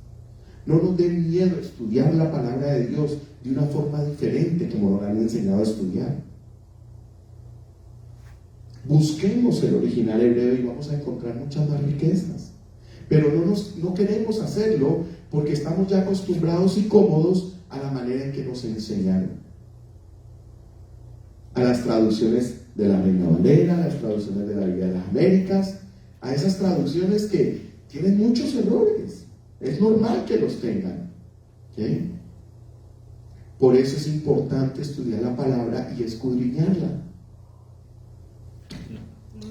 No nos dé miedo estudiar la palabra de Dios de una forma diferente como nos han enseñado a estudiar. Busquemos el original hebreo y vamos a encontrar muchas más riquezas. Pero no queremos hacerlo porque estamos ya acostumbrados y cómodos a la manera en que nos enseñaron. A las traducciones de la Reina Valera, a las traducciones de la Biblia de las Américas, a esas traducciones que tienen muchos errores. Es normal que los tengan. ¿Sí? Por eso es importante estudiar la palabra y escudriñarla.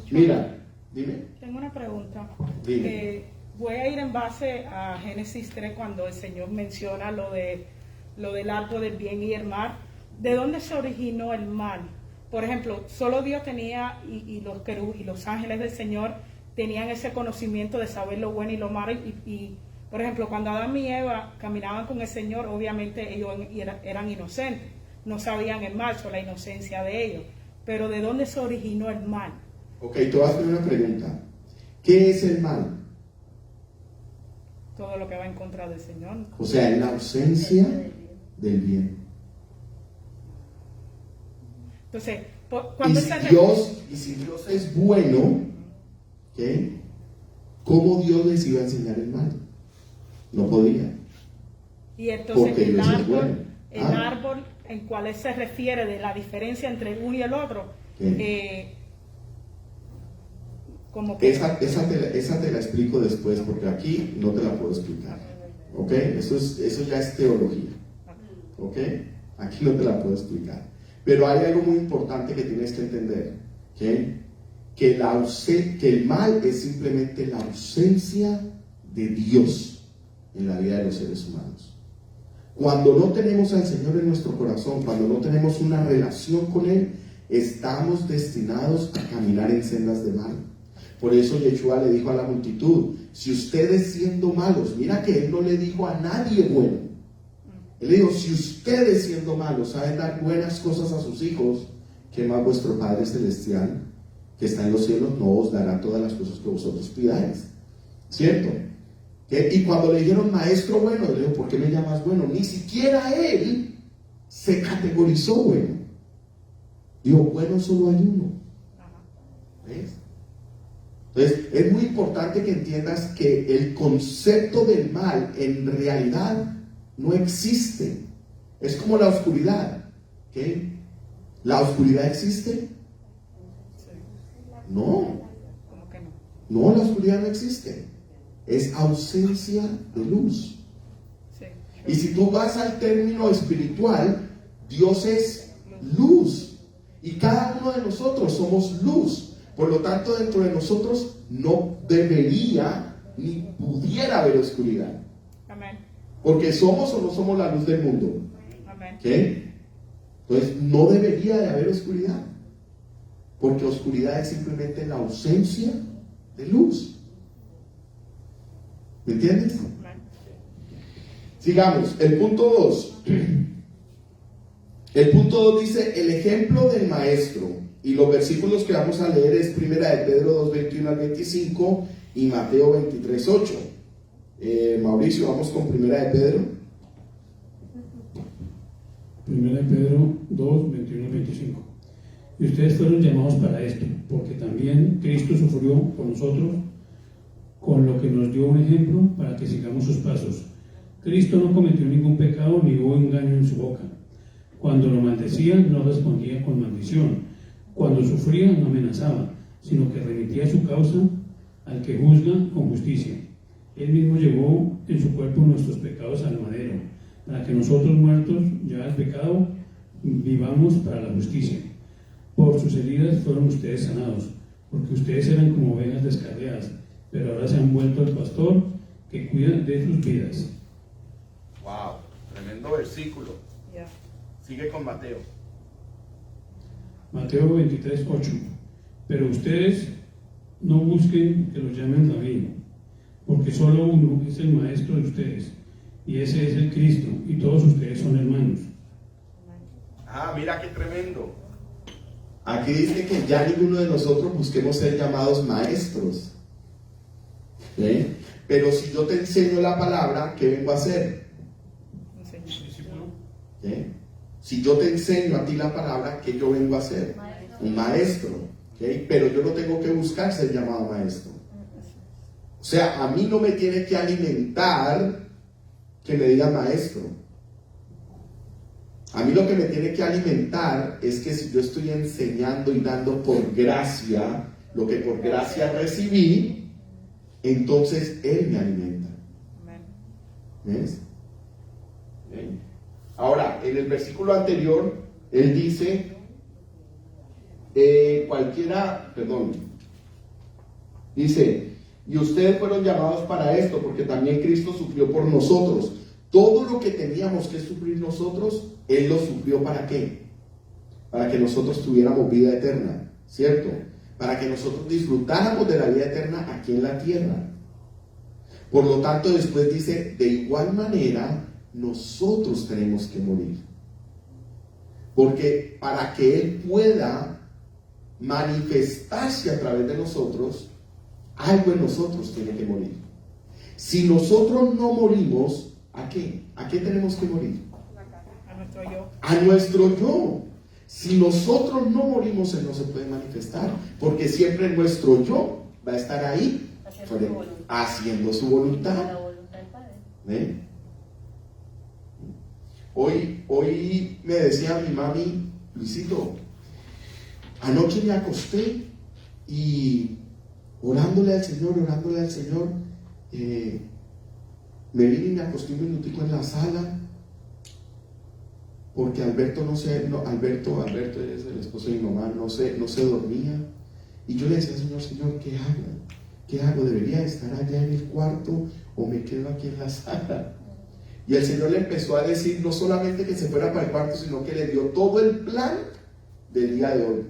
Mira, dime. Tengo una pregunta. Dime. Voy a ir en base a Génesis 3 cuando el Señor menciona lo del árbol del bien y el mal. ¿De dónde se originó el mal? Por ejemplo, solo Dios tenía y los querubines y los ángeles del Señor tenían ese conocimiento de saber lo bueno y lo malo y por ejemplo, cuando Adán y Eva caminaban con el Señor, obviamente ellos eran inocentes, no sabían el mal, solo la inocencia de ellos. Pero ¿de dónde se originó el mal? Ok, te voy a hacer una pregunta. ¿Qué es el mal? Todo lo que va en contra del Señor. O sea, es la ausencia del bien. Entonces, cuando y si Dios es bueno, ¿okay? ¿Cómo Dios les iba a enseñar el mal? No podía. Y entonces porque el Dios es árbol, bueno. árbol en cual se refiere de la diferencia entre el uno y el otro, como que... Esa te la explico después, porque aquí no te la puedo explicar. ¿Ok? Eso ya es teología. ¿Ok? Aquí no te la puedo explicar. Pero hay algo muy importante que tienes que entender. ¿Okay? Que el mal es simplemente la ausencia de Dios en la vida de los seres humanos. Cuando no tenemos al Señor en nuestro corazón, cuando no tenemos una relación con Él, estamos destinados a caminar en sendas de mal. Por eso Yeshua le dijo a la multitud, si ustedes siendo malos, mira que Él no le dijo a nadie bueno, Él le dijo, si ustedes siendo malos saben dar buenas cosas a sus hijos, ¿qué más vuestro Padre Celestial que está en los cielos no os dará todas las cosas que vosotros pidáis? ¿Cierto? Y cuando le dijeron maestro bueno, le dijo, ¿por qué me llamas bueno? Ni siquiera Él se categorizó bueno. Dijo, bueno solo hay uno. ¿Ves? Entonces, es muy importante que entiendas que el concepto del mal en realidad no existe. Es como la oscuridad. ¿Okay? ¿La oscuridad existe? No. No, la oscuridad no existe. Es ausencia de luz. Y si tú vas al término espiritual, Dios es luz. Y cada uno de nosotros somos luz. Por lo tanto, dentro de nosotros no debería ni pudiera haber oscuridad. Amén. Porque somos o no somos la luz del mundo. Amén. ¿Okay? Entonces, no debería de haber oscuridad. Porque oscuridad es simplemente la ausencia de luz. ¿Me entiendes? Sigamos, el punto 2. El punto 2 dice, el ejemplo del maestro. Y los versículos que vamos a leer es 1 de Pedro 2, 21 al 25 y Mateo 23, 8. Mauricio, vamos con 1 de Pedro. 1 de Pedro 2, 21 al 25. Y ustedes fueron llamados para esto, porque también Cristo sufrió por nosotros, con lo que nos dio un ejemplo para que sigamos sus pasos. Cristo no cometió ningún pecado ni hubo engaño en su boca. Cuando lo maldecían, no respondía con maldición. Cuando sufría, no amenazaba, sino que remitía su causa al que juzga con justicia. Él mismo llevó en su cuerpo nuestros pecados al madero, para que nosotros muertos ya al pecado vivamos para la justicia. Por sus heridas fueron ustedes sanados, porque ustedes eran como ovejas descarriadas, pero ahora se han vuelto al pastor que cuida de sus vidas. Wow, tremendo versículo. Yeah. Sigue con Mateo. Mateo 23:8. Pero ustedes no busquen que los llamen rabí, porque solo uno es el maestro de ustedes, y ese es el Cristo, y todos ustedes son hermanos. Ah, mira qué tremendo. Aquí dice que ya ninguno de nosotros busquemos ser llamados maestros. ¿Sí? Pero si yo te enseño la palabra, ¿qué vengo a hacer? ¿Sí? Si yo te enseño a ti la palabra, ¿qué yo vengo a hacer? Un maestro. ¿Sí? Pero yo no tengo que buscar ser llamado maestro. O sea, a mí no me tiene que alimentar que me diga maestro. A mí lo que me tiene que alimentar es que si yo estoy enseñando y dando por gracia lo que por gracia recibí, entonces Él me alimenta. ¿Ves? ¿Bien? Ahora, en el versículo anterior, Él dice, dice, y ustedes fueron llamados para esto, porque también Cristo sufrió por nosotros. Todo lo que teníamos que sufrir nosotros, Él lo sufrió ¿para qué? Para que nosotros tuviéramos vida eterna, ¿cierto? Para que nosotros disfrutáramos de la vida eterna aquí en la tierra. Por lo tanto, después dice, de igual manera, nosotros tenemos que morir. Porque para que Él pueda manifestarse a través de nosotros, algo en nosotros tiene que morir. Si nosotros no morimos, ¿a qué? ¿A qué tenemos que morir? A nuestro yo. A nuestro yo. Si nosotros no morimos, Él no se puede manifestar, porque siempre nuestro yo va a estar ahí haciendo su voluntad. ¿Eh? Hoy me decía mi mami, Luisito, anoche me acosté y orándole al Señor, me vine y me acosté un minutico en la sala, porque Alberto Alberto es el esposo de mi mamá, no se dormía, y yo le decía al Señor, ¿qué hago? ¿Qué hago? ¿Debería estar allá en el cuarto o me quedo aquí en la sala? Y el Señor le empezó a decir no solamente que se fuera para el cuarto, sino que le dio todo el plan del día de hoy.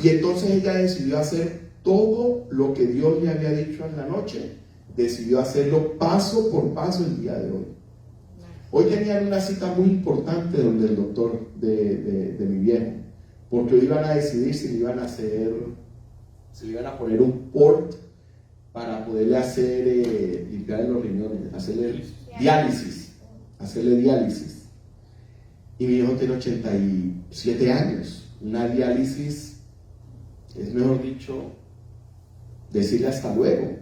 Y entonces ella decidió hacer todo lo que Dios le había dicho en la noche, decidió hacerlo paso por paso el día de hoy. Hoy tenían una cita muy importante donde el doctor de mi viejo, porque hoy iban a decidir si le iban a poner un port para poderle hacer limpiar los riñones, hacerle diálisis. Y mi hijo tiene 87 años. Una diálisis es, mejor dicho, decirle hasta luego.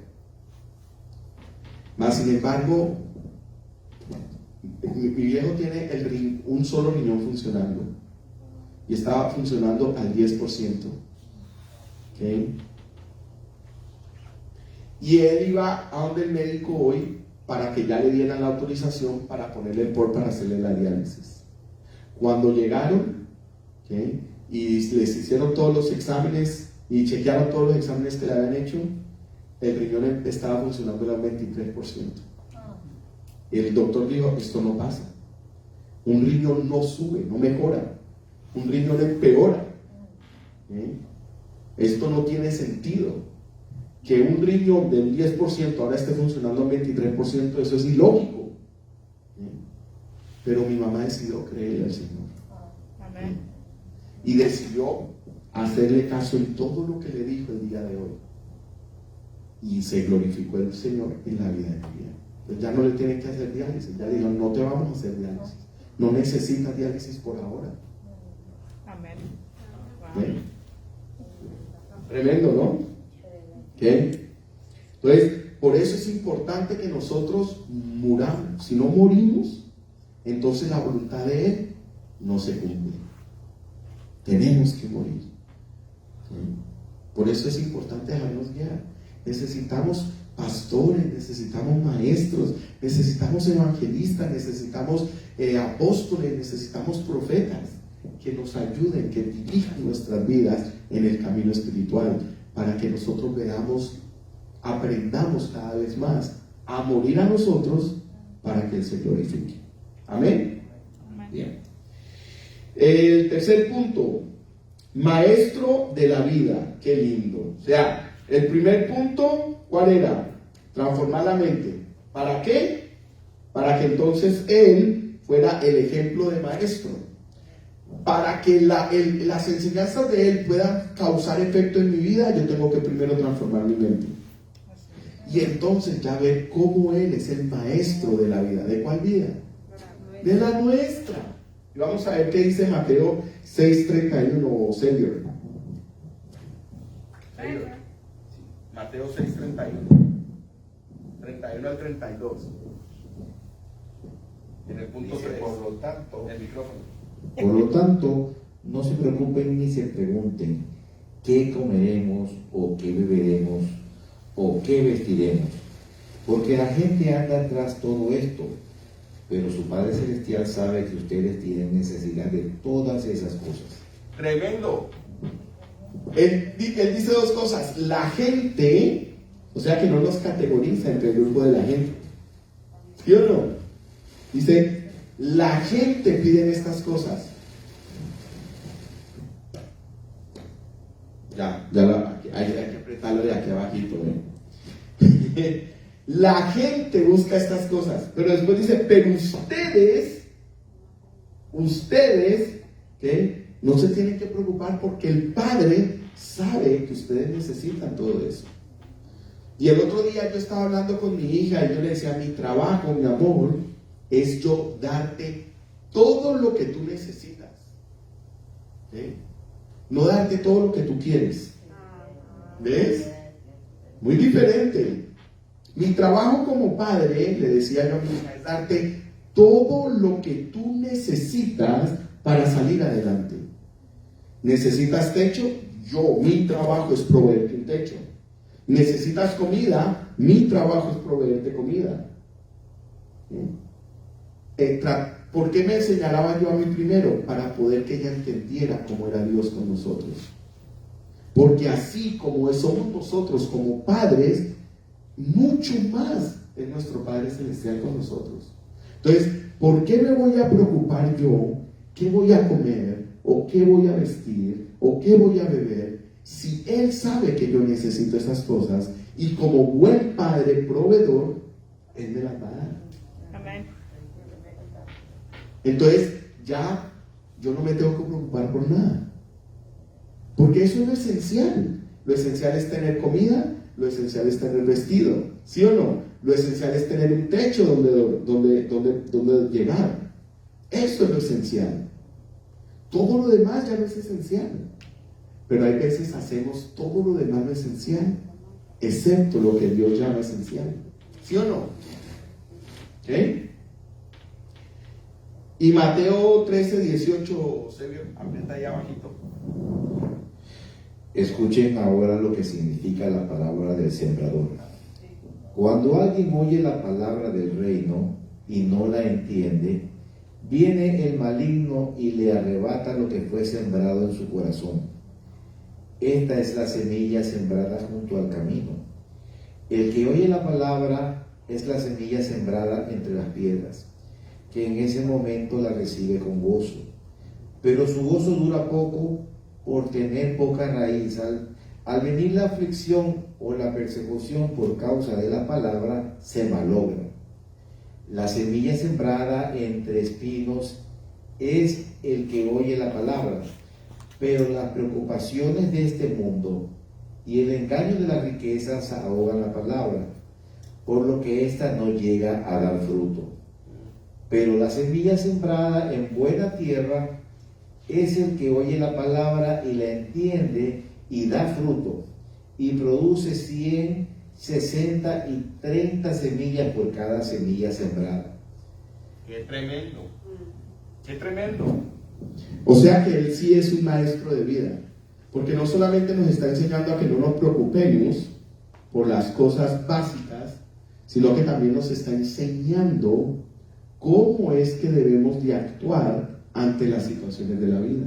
Más sin embargo, mi viejo tiene un solo riñón funcionando y estaba funcionando al 10%. ¿Okay? Y él iba a donde el médico hoy para que ya le dieran la autorización para ponerle el port para hacerle la diálisis. Cuando llegaron, ¿okay?, y les hicieron todos los exámenes y chequearon todos los exámenes que le habían hecho, el riñón estaba funcionando al 23%. El doctor dijo, esto no pasa. Un riñón no sube, no mejora. Un riñón empeora. Esto no tiene sentido. Que un riñón de un 10% ahora esté funcionando al 23%, eso es ilógico. Pero mi mamá decidió creerle al Señor. Amén. Y decidió hacerle caso en todo lo que le dijo el día de hoy. Y se glorificó el Señor en la vida de mi vida. Pues ya no le tienen que hacer diálisis. Ya dijo, no te vamos a hacer diálisis. No necesitas diálisis por ahora. Amén. ¿Bien? Tremendo, ¿no? ¿Qué? Entonces, por eso es importante que nosotros muramos. Si no morimos, entonces la voluntad de Él no se cumple. Tenemos que morir. ¿Sí? Por eso es importante dejarnos guiar. Necesitamos pastores, necesitamos maestros, necesitamos evangelistas, necesitamos apóstoles, necesitamos profetas que nos ayuden, que dirijan nuestras vidas en el camino espiritual, para que nosotros veamos, aprendamos cada vez más a morir a nosotros para que Él se glorifique. Amén. Bien. El tercer punto, maestro de la vida. Qué lindo. O sea, el primer punto, ¿cuál era? Transformar la mente. ¿Para qué? Para que entonces Él fuera el ejemplo de maestro. Para que las enseñanzas de Él puedan causar efecto en mi vida, yo tengo que primero transformar mi mente. Y entonces ya ver cómo Él es el maestro de la vida. ¿De cuál vida? De la nuestra. Y vamos a ver qué dice Mateo 6:31 o Señor. Mateo 6:31. 31 al 32. En el punto Dice, 3. por lo tanto, el micrófono. Por lo tanto, no se preocupen ni se pregunten qué comeremos o qué beberemos o qué vestiremos, porque la gente anda tras todo esto, pero su Padre Celestial sabe que ustedes tienen necesidad de todas esas cosas. Tremendo. Él dice dos cosas. La gente, o sea que no nos categoriza entre el grupo de la gente. ¿Sí o no? Dice, la gente pide estas cosas. Hay que apretarlo de aquí abajito. La gente busca estas cosas, pero después dice, pero ustedes, ¿qué? No se tienen que preocupar porque el Padre sabe que ustedes necesitan todo eso. Y el otro día yo estaba hablando con mi hija y yo le decía, mi trabajo, mi amor, es yo darte todo lo que tú necesitas. ¿Sí? No darte todo lo que tú quieres. ¿Ves? Muy diferente. Mi trabajo como padre, le decía yo a mi hija, es darte todo lo que tú necesitas para salir adelante. ¿Necesitas techo? Mi trabajo es proveerte un techo. ¿Necesitas comida? Mi trabajo es proveerte comida. ¿Por qué me señalaba yo a mí primero? Para poder que ella entendiera cómo era Dios con nosotros. Porque así como somos nosotros como padres, mucho más es nuestro Padre Celestial con nosotros. Entonces, ¿por qué me voy a preocupar yo? ¿Qué voy a comer? ¿O qué voy a vestir? ¿O qué voy a beber? Si Él sabe que yo necesito esas cosas y como buen Padre proveedor, Él me las va a dar. Amén. Entonces, ya yo no me tengo que preocupar por nada. Porque eso es lo esencial. Lo esencial es tener comida, lo esencial es tener vestido, ¿sí o no? Lo esencial es tener un techo donde llegar. Eso es lo esencial. Todo lo demás ya no es esencial. Pero hay veces hacemos todo lo demás lo esencial, excepto lo que Dios llama esencial. ¿Sí o no? ¿Ok? Y Mateo 13:18, Sergio, aprieta ahí abajito. Escuchen ahora lo que significa la palabra del sembrador. Cuando alguien oye la palabra del reino y no la entiende, viene el maligno y le arrebata lo que fue sembrado en su corazón. Esta es la semilla sembrada junto al camino. El que oye la palabra es la semilla sembrada entre las piedras, que en ese momento la recibe con gozo. Pero su gozo dura poco por tener poca raíz. Al venir la aflicción o la persecución por causa de la palabra, se malogra. La semilla sembrada entre espinos es el que oye la palabra, pero las preocupaciones de este mundo y el engaño de las riquezas ahogan la palabra, por lo que ésta no llega a dar fruto. Pero la semilla sembrada en buena tierra es el que oye la palabra y la entiende y da fruto, y produce 100, 60 y 30 semillas por cada semilla sembrada. ¡Qué tremendo! ¡Qué tremendo! O sea que Él sí es un maestro de vida, porque no solamente nos está enseñando a que no nos preocupemos por las cosas básicas, sino que también nos está enseñando cómo es que debemos de actuar ante las situaciones de la vida.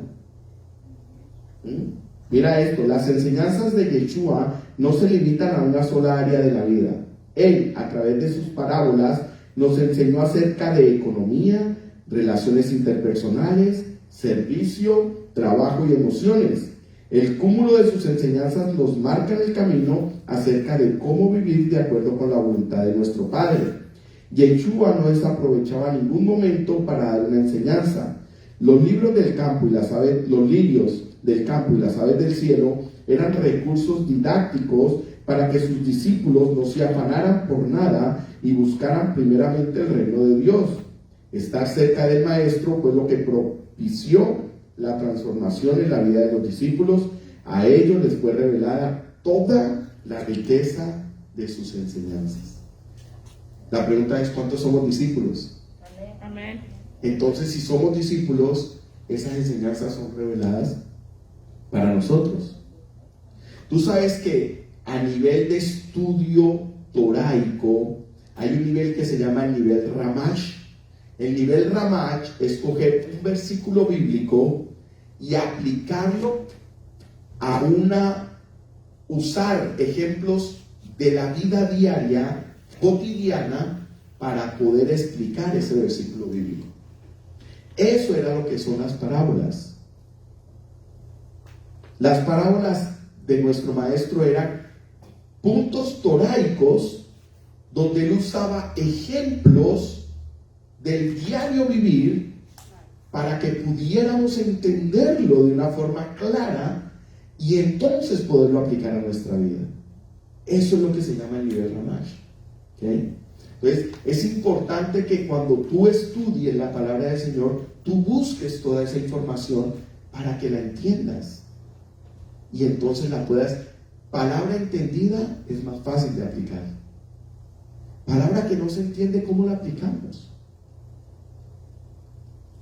Mira esto, las enseñanzas de Yeshua no se limitan a una sola área de la vida. Él, a través de sus parábolas, nos enseñó acerca de economía, relaciones interpersonales, servicio, trabajo y emociones. El cúmulo de sus enseñanzas nos marca en el camino acerca de cómo vivir de acuerdo con la voluntad de nuestro Padre. Yeshua no desaprovechaba ningún momento para dar una enseñanza. Los libros del campo y las aves, los lirios del campo y las aves del cielo eran recursos didácticos para que sus discípulos no se afanaran por nada y buscaran primeramente el reino de Dios. Estar cerca del Maestro fue lo que propició la transformación en la vida de los discípulos. A ellos les fue revelada toda la riqueza de sus enseñanzas. La pregunta es, ¿cuántos somos discípulos? Amén. Entonces, si somos discípulos, esas enseñanzas son reveladas para nosotros. Tú sabes que a nivel de estudio toraico hay un nivel que se llama el nivel Ramash. El nivel Ramash es coger un versículo bíblico y aplicarlo a usar ejemplos de la vida diaria, cotidiana, para poder explicar ese versículo bíblico. Eso era lo que son las parábolas. Las parábolas de nuestro maestro eran puntos toraicos donde él usaba ejemplos del diario vivir para que pudiéramos entenderlo de una forma clara y entonces poderlo aplicar a nuestra vida. Eso es lo que se llama el nivel Ramash. ¿Okay? Entonces, es importante que cuando tú estudies la palabra del Señor, tú busques toda esa información para que la entiendas y entonces la puedas. Palabra entendida es más fácil de aplicar. Palabra que no se entiende, ¿cómo la aplicamos?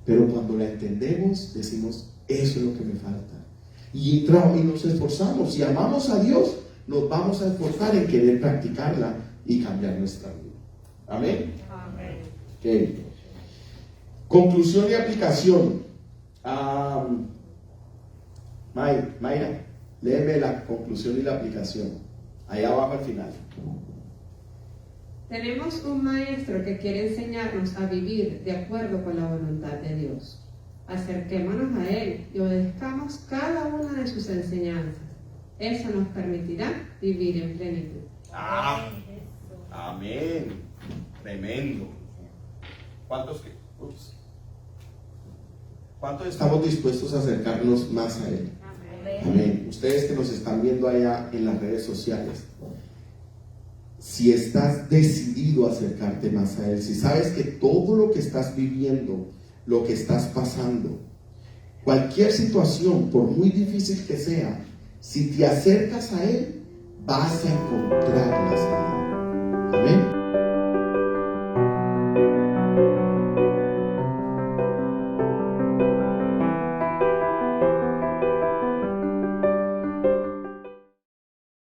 Pero cuando la entendemos, decimos, eso es lo que me falta. Y nos esforzamos. Si amamos a Dios, nos vamos a esforzar en querer practicarla y cambiar nuestra vida. Amén. Amén. Okay. Conclusión y aplicación. Mayra, léeme la conclusión y la aplicación. Ahí abajo al final. Tenemos un maestro que quiere enseñarnos a vivir de acuerdo con la voluntad de Dios. Acerquémonos a Él y obedezcamos cada una de sus enseñanzas. Eso nos permitirá vivir en plenitud. Amén. Tremendo. ¿Cuántos estamos dispuestos a acercarnos más a Él? Amén. Ustedes que nos están viendo allá en las redes sociales, si estás decidido a acercarte más a Él, si sabes que todo lo que estás viviendo, lo que estás pasando, cualquier situación, por muy difícil que sea, si te acercas a Él, vas a encontrar la salida. Amén.